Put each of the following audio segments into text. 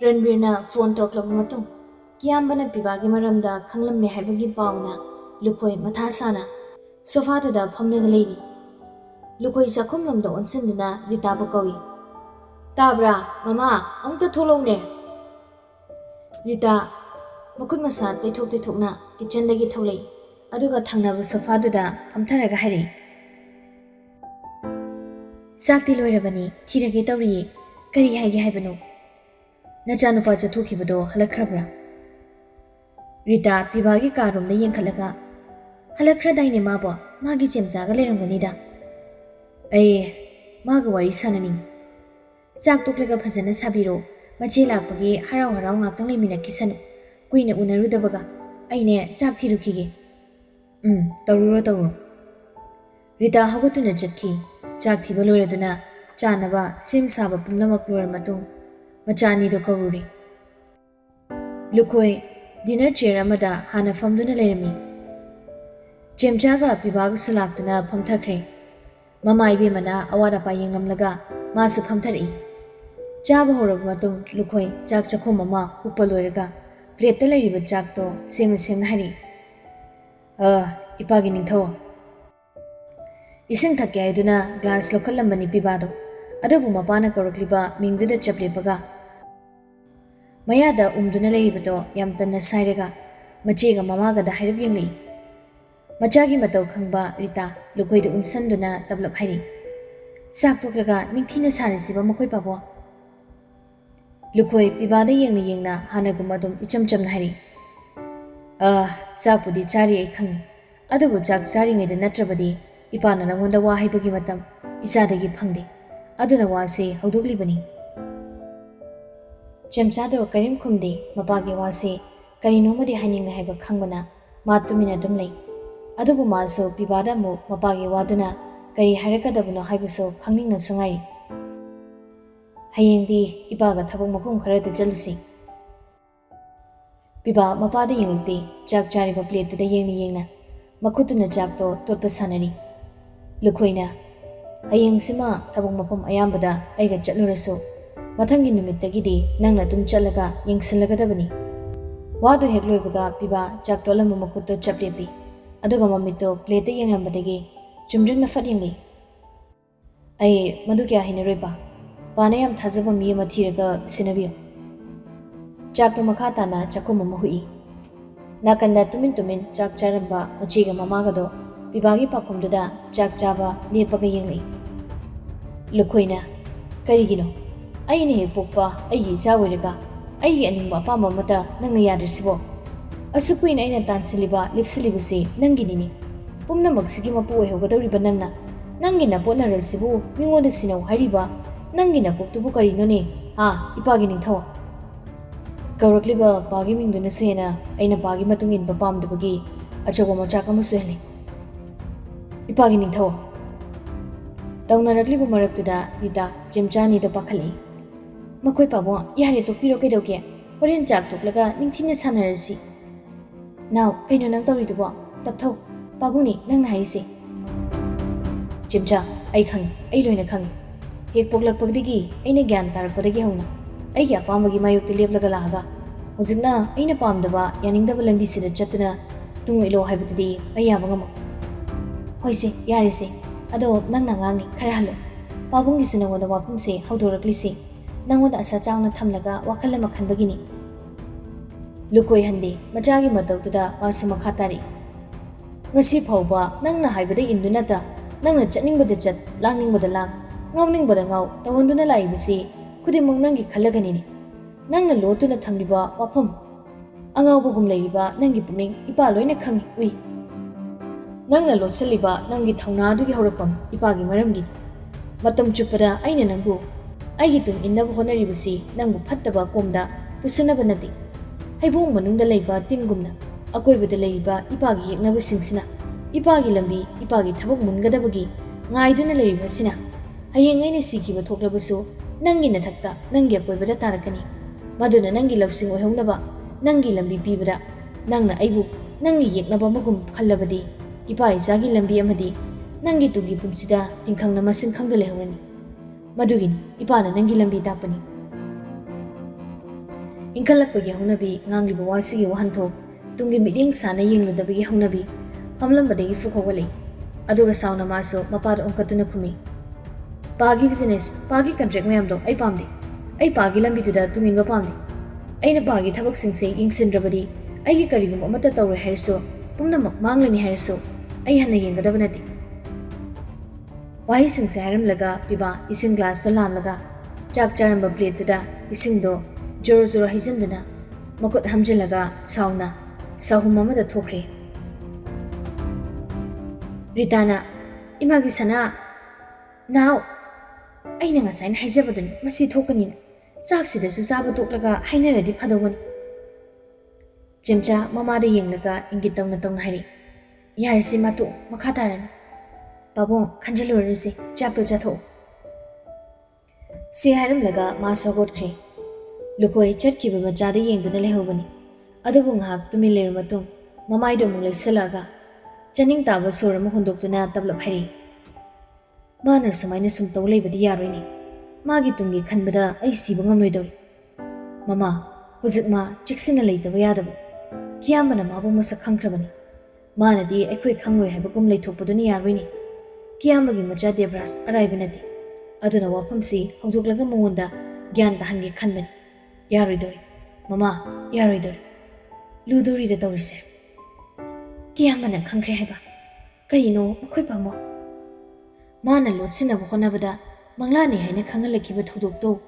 रणबीरना phone तौरक्लब मतुंग कियाम्बना पिबागी मरमदा खंगलमने हाइबगी पाउना लुखोय मथा साना सोफादुदा फमनगा लेरी लुखोय चाखुमलमदा ओनसनदुना रिताबु कवी ताब्रा mama Amruta थोलौने Rita मखुद मसा तैथोकना किचनदगी थौलै अदुगा थंगनाबु सोफादुदा फमथरगा हाइरि साक्ति लोइरबनी थिरगे तौरी करी हाइगे हाइबनु नचानुपा चथोखिबदो हलखरब्रा रिता पिबागी कारोमदा येंखलगा हलखरदाइने माबो मागी चेमचागा लेरंगनीदा मागा वारी साननी चाक तोक्लगा फजना साबिरो मचे लापगे हराव हराव ngaktang leimina kisanu kuina unarudabaga aine चाक थिरुखिगे तौरो रिता हगोतुना चटकी चाक थिबा लोइरदुना चानबा सेम साबा पुंगनमक लोइर मतुंग मचानीदो कौरुरी लुखोय डिनर चेयर अमदा हाना फमदुना लेरमी चेमचागा पिबागसु लाक्तुना फमथख्रे ममा इबेमना अवादा पायेंगमलगा मासु फमथरई चाबा होरब मतुंग लुखोय चाक चखो ममा उपा लोइरगा प्लेटता लेरिबा चाकतो सेम हारि इपागी निंगथौ इसिंग थक्के आइदुना ग्लास लोखलंबनी पिबादो अदबु मपाना कौरक्लिबा मिंगदुदा चपलेपगा मयादा उमदुना लेरिबदो याम तन्ना साइरगा मचेगा ममागदा हाइरब येंगलई मचागी मतौ खंगबा रिता लुखोयदु उनसनदुना तबलब हाइरि साक तोक्लगा निंगथिना सारिसिबा मखोय पाबो लुखोय पिबादा येंगना हानागुम अदुम इचम चमना हाइरि चापुदी चारी आई खंगी अदबु चाक चारिङैदा नत्रबदी इपाना नंगोंदा वा हाइबगी मतम इसादगी फंगदे अदुना वासे हौदोगलिबनी चेमचादो करीम खुमदे मपागे वासे करीनोमदे हाइनिंगना हाइबा खंगबना मातुमिना दुम लई अदुबु मासो पिबादा मु मपागे वादुना करी हाइरकदबनो हाइबसो खंगनिंगना संगाई हयेंदी इपागा थबक मफम खरदा चलसी पिबा मपादा येंगते चाक चारिबा प्लेटुदा येंगना मखुतुना चाकतो तोटपा सानरी लुखोयना हयेंसिमा थबक मफम अयाम्बदा आइगा चलुरसो मथंगी नुमित्तगिदी नंगना तुम चलगा येंगसलगदबनी वादो हेक लोइबगा पिबा चाक तोलम मखुतो चपलेपी अदुगा ममितो प्लेट येंगलंबदगी चुमद्रिंगना फट येंगली मदु क्या हिनरोइबा पाना याम थाजबा मी अमा थिरगा सिनबियो चाकतो मखा ताना चखोम अमा हुई नाकंदा तुमिन चाक चारंबा मचेगा ममागदो पिबागी पाखुमदुदा चाक चाबा लेपगा येंगलई लुखोयना करिगिनो अइने हेक पोकपा अइगी चावरगा अइगी अनिंगबा अपाम्बा मता नंगना यादरसिबो असुकुइन अइना तानसिलिबा लिपसिलिबसे नंगिनिनि पुमनमक्सिगी मपु ओइहोगदौरिबा नंगना नंगिना पोटनरसिबु मिंगोंदा सिनौ हाइरिबा नंगिना पोक्तुबु करिनोने इपागी निंगथौ कौरक्लिबा पागी मिंगदुना सुहेना अइना पागी मतुंग इनबा पामदबगी अचोबा मचाक अमसु हेले इपागी निंगथौ तौनरक्लिबा मरक्तुदा रिता चेमचानीदा पाखलई मखोय पाबो यारे तोपिरो कैदौगे होरेन चाक तोक्लगा निंगथिना सानरसि नाउ कैनो नंग तौरिदुबो तपथौ पाबुनी नंगना हाइसे चेमचा आई खंगी आई लोइना खंगी हेक पोक्लकपगदगी अइना ज्ञान तारकपदगी हौना अइगी अपामबगी मायोक्ति लेपलगा लागा होजिकना अइना पामदबा यानिंगदबा लंबिसिदा चतुना तुंग इलो हाइबदुदी अयाबा ngamo होइसे यारेसे अदो नंगना ngangi खरा हलो पाबुंगी सिनंगोदा वापुमसे हौदोरक्लिसे नंगोदा असा चावना थमलगा वाखल अमा खनबगिनी लुखोय हंदे मचागी मतौतुदा वासु मखा तारी ngasi phawba nangna haibada indunata nangna chatningbada chat langningbada lang ngawningbada ngaw tawonduna laibisi khudimang nangi khalagani ni nangna lotuna thamliba wafam angawbugum leiba nangi puming ipa loina khangi ui nangna losaliba nangi thauna dugi horakpam ipagi maramgi matam chupada aina nangbu aigi tum innabu honaribisi nangbu phattaba komda pusanaba nati haibung manungda leiba tingumna अकोइबदा लेरिबा इपागी येकनबा सिंगसिना इपागी लंबी इपागी थबक मुनगदबगी ngaiduna लेरिबसिना हयेंग अइना सिखिबा थोक्लबसु नंगी नथक्ता नंगी अकोइबदा तारकनी मदुना नंगी लवसिंग ओहौनबा नंगी लंबी पीबदा नंगना अइबु नंगी येकनबा मगुम खल्लबदी इपा इसागी लंबी अमदी नंगी तुगी पुंसिदा तिंखंगना मसिंग खंगले हवनी मदुगिन इपाना नंगी लंबी Tapani Inkalakpagi haunabi ngangliba wasigi wahanthok tungi miting sana yengludabigi haunabi famlambadagi fukhawali aduga sauna maso mapar onkatuna khumi pagi business pagi contract mayamdo ai pamde ai pagi lambi tuda tungin ba pamde aina pagi thabak singse yingsindrabadi ai gi karigum amata tawre hariso pumnamak manglani hariso ai hanna yengadaba nati wahi singse haram laga piba ising glass to lam laga chak charamba plate tuda ising do joro joro hizinduna makut hamjilaga sauna sahum amada thokre Ritana imagi sana now aina ngasain haijabadani masi thokanina saksida su saba toklaga hainaradi phadawani Jimcha mamada yenglaga ingit tawna tawna hari yarisi matu makhataran Babo khanjalurisi chakto chatho Si haram laga ma sagot khre Lukoi chatkiba machada yengduna lehobani adubu ngahak tumi ler matung mamaido mulai salaga Janing taba sora mo hundoktuna tablap hari Mana samaina sum tawlay badi yaroini Magi tungi khanbada ay siba ngamnoidawri Mama hujik ma chiksina laytaba yadaba Kiyamana mabu masak khangkrabani Mana di aikhoi khangwai haibagum laythokpaduni yaroini Kiyamagi macha devras araibinati Aduna wafamsi hongdoklaga mongonda gyan tahangi khanbani Yaroidawri Mama yaroidawri Ludori da tawrise Kiyamana khangkre haiba Karino makhoi pamo Mana lotsina bukhanabada Manglani haina khangalakiba thudokto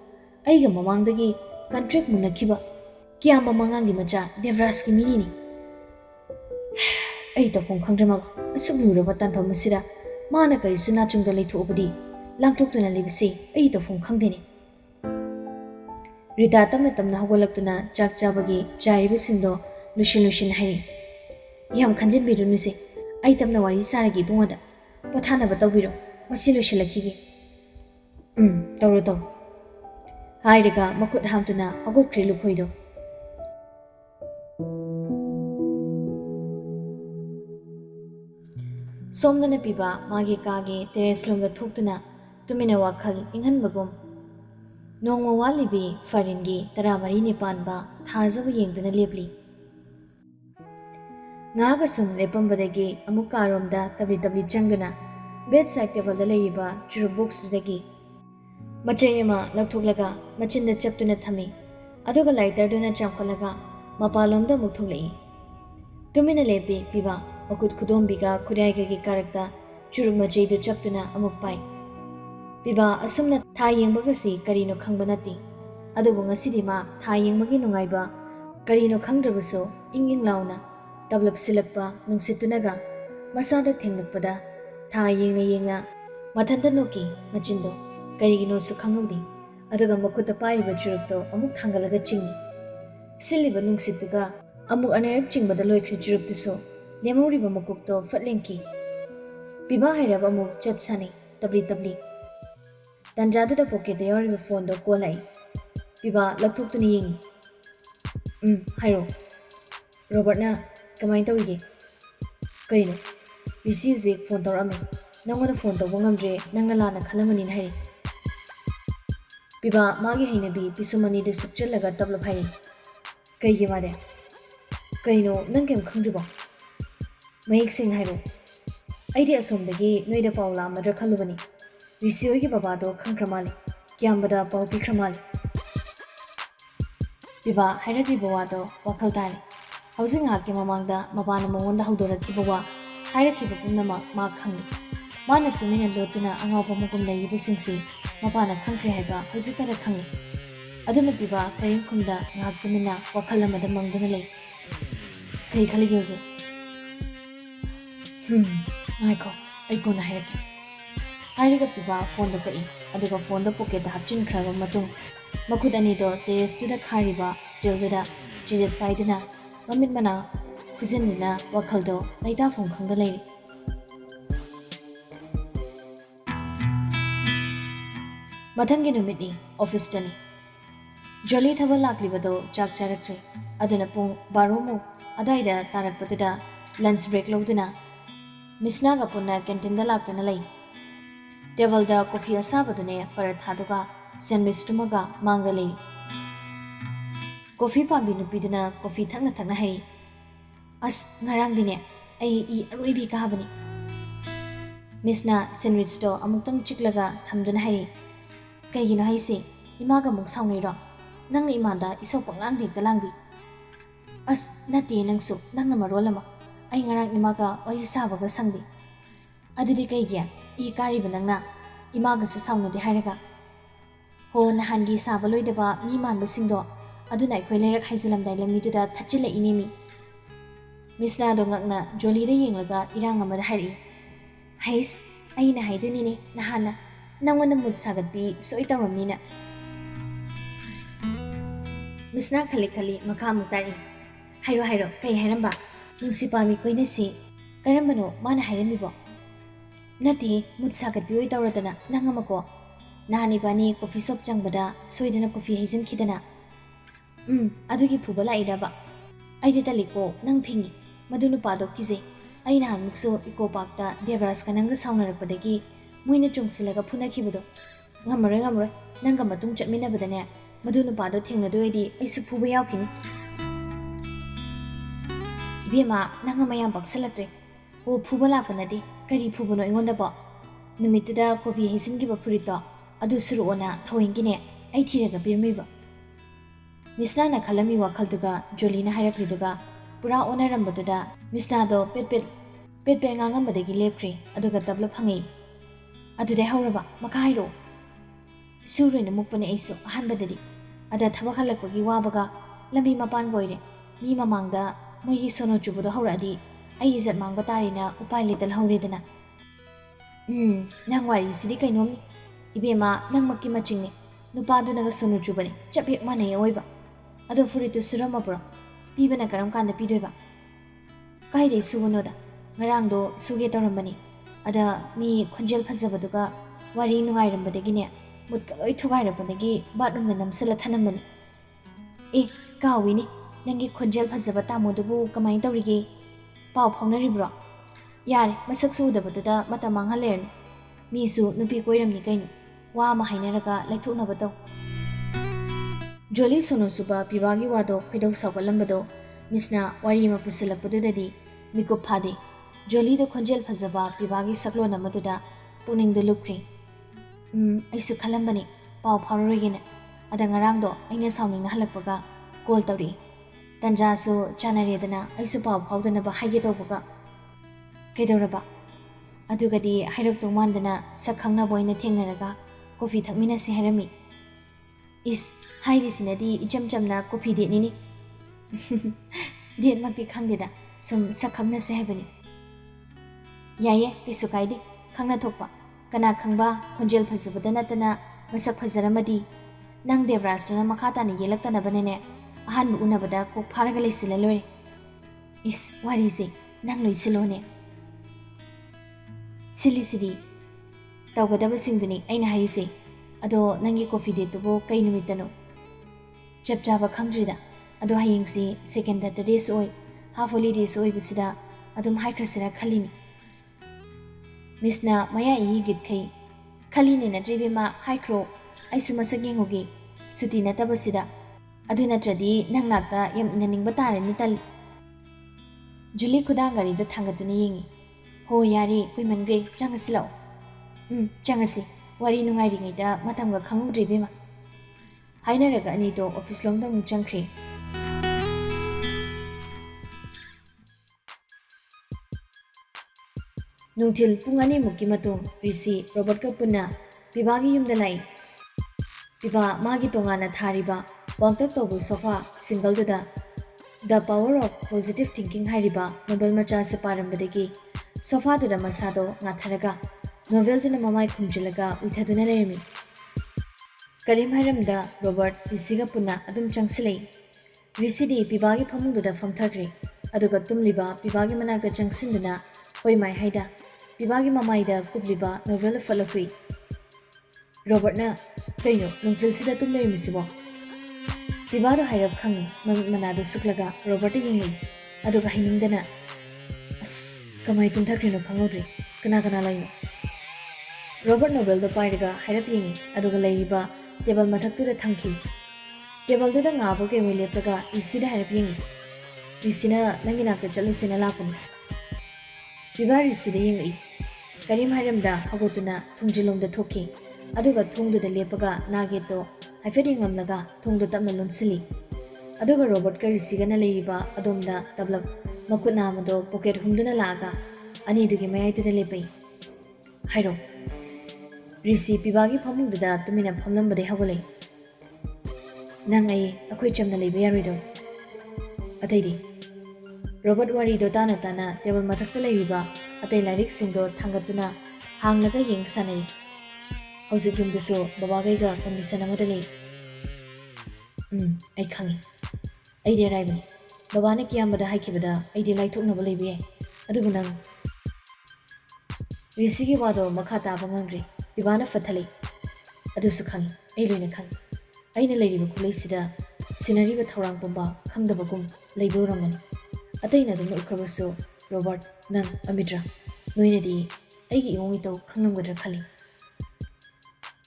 Aiga mamangdagi contract munakiba Kiyama mangangi macha Devraski minini Ai tapong khangdramaba Asuk luraba tanpa masira Mana karisu nachungda laythokbadi Langtoktuna libisi ai tapong khangdeni Rita tamna tamna hawalaktuna chak chabagi charibisingdo lushin hari Yam khanjin birunuse ai tamna wari saragi bungada Pothana batawbiro masi lushalakigi tawro Hairiga makut hamtuna agot kre lukhoido Somdana piba magi kage teres lomda thoktuna tumina wakhal inghanbagum Nongma walibi faringi taramari nipanba thajaba yengduna lepli Ngaga sum lepambadagi amukaromda tabli changduna bedside table da layriba churu box dagi Machayama lakthoklaga machinda chaptuna thami aduga lighter duna chamkhalaga mapalomda muktholai tumina lepi piba makut khudombiga khuraiga gi karakta churu machaydu chaptuna amuk pai piba asumna tha yengbaga si karino khangbanati adubu ngasidi ma tha yengmagi nungaiba karino khangdrabaso inging launa tablap silakpa nungsitunaga masada thenglakpada tha yengna mathanda noki machindo karigino su khangudi aduga makuta pairiba churukto amuk thangalaga chingi siliba nungsituga amuk anerak chingbada loikhri churuktuso nemoriba mukukto fatlenki piba hairaba amuk chatsani tabli Tanjadu pocket the yoriba phone do kolai piba lakthoktu ni yeng hairo Robert na kamai tawige kaino receive zik phone tawrame nangona phone to bongamdre nangna lana khalamani hairi piba magi hainabi pisumani de sukchalaga tabla phairi kaigi made kaino nangkem khangriba mayik sing hairo aidi asomdagi noida paula madra khalubani Risiyogi babado khangkramali kyambada pau pikramali Biba hairaki bawado wakhal tari Housing haki mamangda mabana mongonda hawdoraki bawa hairaki babunama ma khangli Mana tumina lotuna angawpa mugum layriba singsi mabana khangkre haiba huzikada khangli Aduna biba karim kumda ngak tumina wakhal amada mangduna lay Kai khaligi hoze Maiko aikona hairaki Hairiga piba phone do kai aduga phone do pocket da hapchin khraga matung makhud ani do terrace to da khariba still da chijet paiduna mamit mana khujindina wakhal do laida phone khangda lei mathangi numit ni office tani jolly thaba lakli bado chak charaktre aduna pung 12 mu adaida tarak patuda lunch break loduna misna ga punna canteen da laktana lei Table da coffee asabadune parathaduga sandwich tumaga mangali Coffee pambi nupiduna coffee thakna thakna hari. As ngarang dine ai I aroibi ka habani. Misna sandwich to amuktang chiklaga thamduna hari. Kaigino haisi imaga muk sauniro. Nangna imanda isaw pangang hekta langbi. As nati nangsu nangna marolama. Ay ngarang imaga wari sabaga sangdi. Adudi kaigya I kariba nangna imaga sa sauna di hairaga. Ho nahangi sabaloy daba mi manba singdo aduna aikoy lerak haizalamday lamituda thachila inimi. Misna do ngakna joli da yenglaga irang amada hari. Hais aina haidunini nahana nangwana mud sagatbi soi tawamnina. Misna khali khali makha mutari. Hairo hairo kai hairamba nungsi pami koina si karambano mana hairamibo. Nati mud sagatbi oi tawradana nangamako. Nahani bani coffee shop changbada soidana coffee haizin khidana. Adugi phubala iraba. Aide taliko nang phingi madunu pado kize. Ai nahan mukso Eco Park ta Devras kananga saunarapodagi muina chungsilaga phuna khibudo. Ngamre nanga matung chatmina badane madunu pado thengnadoidi aisu phuba yaukini. Ibema nanga mayam baksalatre. O phuba lapanadi kari phubono ingonda ba. Numituda coffee haizin giba phurito adu suru ona thawengine ai thiraga birmiba. Misna na khalami wakhalduga Jolina hairakliduga pura onarambaduda Misna do pet ngangambadagi lepkhri aduga tabla phangi. Adude hauraba makha hairo. Surena mukpane aisu ahanbadadi ada thabak halakpagi wabaga lambi mapan goire mi mamangda moigi sono chubudo hauradi ai izat mangba tarina upai letal hauredana. Nang wari sidi kainomni ibema nang makki machingni nupadu naga sono chubani chapek manay oiba ado furitu suramabro pibana karam kanda pidoiba kaide sugonoda ngarangdo suge tawrambani ada mi khonjel phajabaduga wari nungairambadagine mutka loi thugairapodagi bathroom na namsala thanambani kawini nangi khonjel phajaba tamodubu kamai tawrige paw phaunaribro yare masak sudabaduda mata manghalerni misu nupi koiramni kaino wa ma hainaraga laithoknaba taw. Joli sono suba pibagi wado khoidau sawgalambado Misna wari ma pusilakpadudadi mikup phade. Joli do khonjel phajaba pibagi saklona maduda puning do lukri. Aisu khalambani paw phaurogene ada ngarangdo aina sauningna halakpaga call tawri. Tanja su chanaredana aisu paw phaudana ba haige tawbaga kaidoraba adugadi hairak to mandana sakhangna boina thengnaraga coffee thakmina se harami. Is hairi sinadi icham chamna coffee de nini. Det makti khangdeda sum sakhangna se habani. Yaye kisu kaide khangna thokpa kana khangba khonjel phajabada natana masak phajaramadi nang Devrastuna makhata ni yelaktana banene ahan unabada ko pharaga leisila lore. Is warize nang loisilone. Silisidi tawgadaba singduni aina harise ado nangi coffee date tubo kai numitano chap chaba khangdrida ado hayingsi second Saturdays oi half holidays oi bisida adum haikrasira khalini. Misna maya yi git khai khalini na dribema haikro aisu masageng hoge suti na tabasida adu natradi nang nakta yam inaning batarani tal. Juli khudangari da thangatuni yengi. Ho yari kuimangre changasi lao. Changasi wari nungairi ngaida matamga khangudri bema. Hainaraga ani to office longda muk changkhri. Nungthil pungani mukki matung Risi Robert ka punna pibagi yumda lai. Piba magi tongana thariba wangtak tobu sofa single duda The Power of Positive Thinking hairiba novel macha se parambadagi sofa duda masado ngatharaga novel duna mamai khumjilaga uithaduna lermi. Karim hairamda Robert Risiga punna adum changsilei. Risidi pibagi phamungduda famthakre aduga tumliba pibagi managda changsinduna oimai haida pibagi mamaida kubliba novel falakui. Robert na kaino nungtil sida tumlei misibo. Pibado hairab khangi mamit manado suklaga Robert yingli aduga hainingdana as kamai tumthakrino khangodri kana laino. Robert novel do pairaga hairap yingi aduga lairiba table mathaktuda thangki. ꯇꯦꯕꯜꯗꯨꯗ ꯉꯥꯕ ꯀꯩꯋꯩ ꯂꯦꯞꯂꯒ ꯔꯤꯁꯤꯗ ꯍꯥꯏꯔꯞ ꯌꯦꯡꯉꯤ. ꯔꯤꯁꯤꯅ ꯅꯪꯒꯤ ꯅꯥꯛꯇ ꯆꯠꯂꯨꯁꯦꯅ ꯂꯥꯛꯄꯅꯤ. ꯄꯤꯕꯥ ꯔꯤꯁꯤꯗ ꯌꯦꯡꯂꯛꯏ. ꯀꯔꯤꯝ ꯍꯥꯏꯔꯝꯗ ꯍꯧꯒꯠꯇꯨꯅ ꯊꯣꯡꯖꯤꯜꯂꯣꯝꯗ ꯊꯣꯛꯈꯤ. ꯑꯗꯨꯒ ꯊꯣꯡꯗꯨꯗ ꯂꯦꯞꯄꯒ ꯅꯥꯒꯦꯠꯇꯣ ꯍꯥꯏꯐꯦꯠ ꯌꯦꯡꯂꯝꯂꯒ ꯊꯣꯡꯗꯣ ꯇꯞꯅ ꯂꯣꯟꯁꯤꯜꯂꯤ. ꯑꯗꯨꯒ ꯔꯣꯕꯔꯠꯀ ꯔꯤꯁꯤꯒꯅ ꯂꯩꯔꯤꯕ ꯑꯗꯣꯝꯗ ꯇꯞꯂꯞ ꯃꯈꯨꯠ ꯅꯥꯝꯃꯗꯣ ꯄꯣꯀꯦꯠ ꯍꯨꯝꯗꯨꯅ ꯂꯥꯛꯑꯒ ꯑꯅꯤꯗꯨꯒꯤ ꯃꯌꯥꯏꯗꯨꯗ ꯂꯦꯞꯄꯛꯏ. ꯍꯥꯏꯔꯣ. ꯔꯤꯁꯤ ꯄꯤꯕꯥꯒꯤ ꯐꯃꯨꯡꯗꯨꯗ ꯇꯨꯃꯤꯟꯅ ꯐꯝꯂꯝꯕꯗꯩ ꯍꯧꯒꯠꯂꯛꯏ. ꯅꯪ ꯑꯩꯈꯣꯏ ꯆꯝꯅ ꯂꯩꯕ ꯌꯥꯔꯣꯏꯗ꯭ꯔꯣ? ꯑꯇꯩꯗꯤ? ꯔꯣꯕꯔꯠ ꯋꯥꯔꯤꯗꯣ ꯇꯥꯅ ꯇꯥꯅ ꯇꯦꯕꯜ ꯃꯊꯛꯇ ꯂꯩꯔꯤꯕ ꯑꯇꯩ ꯂꯥꯏꯔꯤꯛꯁꯤꯡꯗꯣ ꯊꯥꯡꯒꯠꯇꯨꯅ ꯍꯥꯡꯂꯒ ꯌꯦꯡ ꯁꯥꯟꯅꯔꯤ. ꯍꯧꯖꯤꯛ ꯌꯨꯝꯗꯁꯨ ꯕꯕꯥꯒꯩꯒ ꯀꯟꯗꯤꯁꯟ ꯑꯃꯗ ꯂꯩ. ꯑꯩ ꯈꯪꯉꯤ. ꯑꯩꯗꯤ ꯑꯔꯥꯏꯕꯅꯤ. ꯕꯕꯥꯅ ꯀꯤꯌꯥꯝꯕꯗ ꯍꯥꯏꯈꯤꯕꯗ ꯑꯩꯗꯤ ꯂꯥꯏꯊꯣꯛꯅꯕ ꯂꯩꯕ ꯌꯥꯏ. ꯑꯗꯨꯕꯨ ꯅꯪ... ꯔꯤꯁꯤꯒꯤ ꯋꯥꯗꯣ ꯃꯈꯥ ꯇꯥꯕ ꯉꯝꯗ꯭ꯔꯤ. ꯄꯤꯕꯥꯅ ꯐꯠꯊꯂꯛꯏ. ꯑꯗꯨꯁꯨ ꯈꯪꯉꯤ. ꯑꯩ ꯂꯣꯏꯅ ꯈꯪꯉꯤ. ꯑꯩꯅ ꯂꯩꯔꯤꯕ ꯈꯨꯠꯂꯩꯁꯤꯗ ꯁꯤꯟꯅꯔꯤꯕ ꯊꯧꯔꯥꯡ ꯄꯨꯝꯕ ꯈꯪꯗꯕꯒꯨꯝ ꯂꯩꯕ ꯑꯣꯏꯔꯝꯒꯅꯤ. ꯑꯇꯩꯅ ꯑꯗꯨꯝ ꯎꯈ꯭ꯔꯕꯁꯨ ꯔꯣꯕꯔꯠ, ꯅꯪ, ꯑꯃꯤꯗ꯭ꯔꯥ, ꯅꯣꯏꯅꯗꯤ ꯑꯩꯒꯤ ꯏꯑꯣꯡ ꯏꯇꯧ ꯈꯪꯂꯝꯒꯗ꯭ꯔꯥ ꯈꯜꯂꯤ.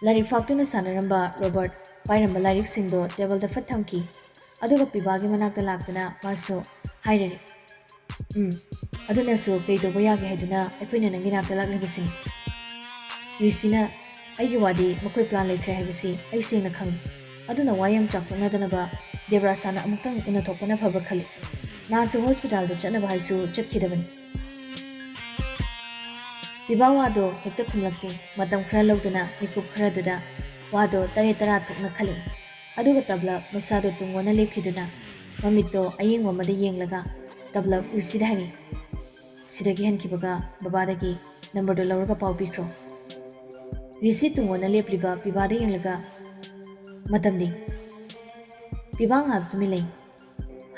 ꯂꯥꯏꯔꯤꯛ ꯐꯥꯛꯇꯨꯅ ꯁꯥꯟꯅꯔꯝꯕ ꯔꯣꯕꯔꯠ ꯄꯥꯏꯔꯝꯕ ꯂꯥꯏꯔꯤꯛꯁꯤꯡꯗꯣ ꯇꯦꯕꯜꯗ ꯐꯠ ꯊꯝꯈꯤ. ꯑꯗꯨꯒ ꯄꯤꯕꯥꯒꯤ ꯃꯅꯥꯛꯇ ꯂꯥꯛꯇꯨꯅ ꯃꯥꯁꯨ ꯍꯥꯏꯔꯔꯤ. ꯑꯗꯨꯅꯁꯨ ꯀꯩ ꯇꯧꯕ ꯌꯥꯒꯦ ꯍꯥꯏꯗꯨꯅ ꯑꯩꯈꯣꯏꯅ ꯅꯪꯒꯤ ꯅꯥꯛꯇ ꯂꯥꯛꯂꯤꯕꯁꯤꯅꯤ. ꯔꯤꯁꯤꯅ ꯑꯩꯒꯤ ꯋꯥꯗꯤ ꯃꯈꯣꯏ ꯄ꯭ꯂꯥꯟ ꯂꯩꯈ꯭ꯔꯦ ꯍꯥꯏꯕꯁꯤ ꯑꯩ ꯁꯦꯡꯅ ꯈꯪꯉꯤ. ꯑꯗꯨꯅ ꯋꯥ ꯌꯥꯝ ꯆꯥꯎꯊꯣꯛꯅꯗꯅꯕ ꯗꯦꯕ꯭ꯔꯥꯁꯥꯅ ꯑꯃꯨꯛꯇꯪ ꯎꯅꯊꯣꯛꯄꯅ ꯐꯕ꯭ꯔꯥ ꯈꯜꯂꯤ. ꯅꯍꯥꯟꯁꯨ ꯍꯣꯁꯄꯤꯇꯥꯜꯗ ꯆꯠꯅꯕ ꯍꯥꯏꯁꯨ ꯆꯠꯈꯤꯗꯕꯅꯤ. ꯄꯤꯕꯥ ꯋꯥꯗꯣ ꯍꯦꯛꯇ ꯈꯨꯝꯂꯛꯇꯦ. ꯃꯇꯝ ꯈꯔ ꯂꯧꯗꯨꯅ ꯃꯤꯀꯨꯞ ꯈꯔꯗꯨꯗ ꯋꯥꯗꯣ ꯇꯔꯦꯠ ꯇꯔꯥ ꯊꯣꯛꯅ ꯈꯜꯂꯛꯏ. ꯑꯗꯨꯒ ꯇꯞꯂꯞ ꯃꯁꯥꯗꯣ ꯇꯨꯡꯑꯣꯟꯅ ꯂꯦꯞꯈꯤꯗꯨꯅ ꯃꯃꯤꯠꯇꯣ ꯑꯌꯦꯡꯕ ꯑꯃꯗ ꯌꯦꯡꯂꯒ ꯇꯞꯂꯞ ꯔꯤꯁꯤꯗ ꯍꯥꯏꯔꯤ. ꯁꯤꯗꯒꯤ ꯍꯟꯈꯤꯕꯒ ꯕꯕꯥꯗꯒꯤ ꯅꯝꯕꯔꯗꯣ ꯂꯧꯔꯒ ꯄꯥꯎ ꯄꯤꯈ꯭ꯔꯣ. ꯔꯤꯁꯤ ꯇꯨꯡꯑꯣꯟꯅ ꯂꯦꯞꯂꯤꯕ ꯄꯤꯕꯥꯗ ꯌꯦꯡꯂꯒ ꯃꯇꯝꯗꯤ? ꯄꯤꯕꯥ ꯉꯥꯏꯍꯥꯛ ꯇꯨꯃꯤꯟ ꯂꯩ.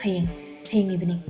ꯍꯌꯦꯡ ꯏꯚꯤꯅꯤꯡ.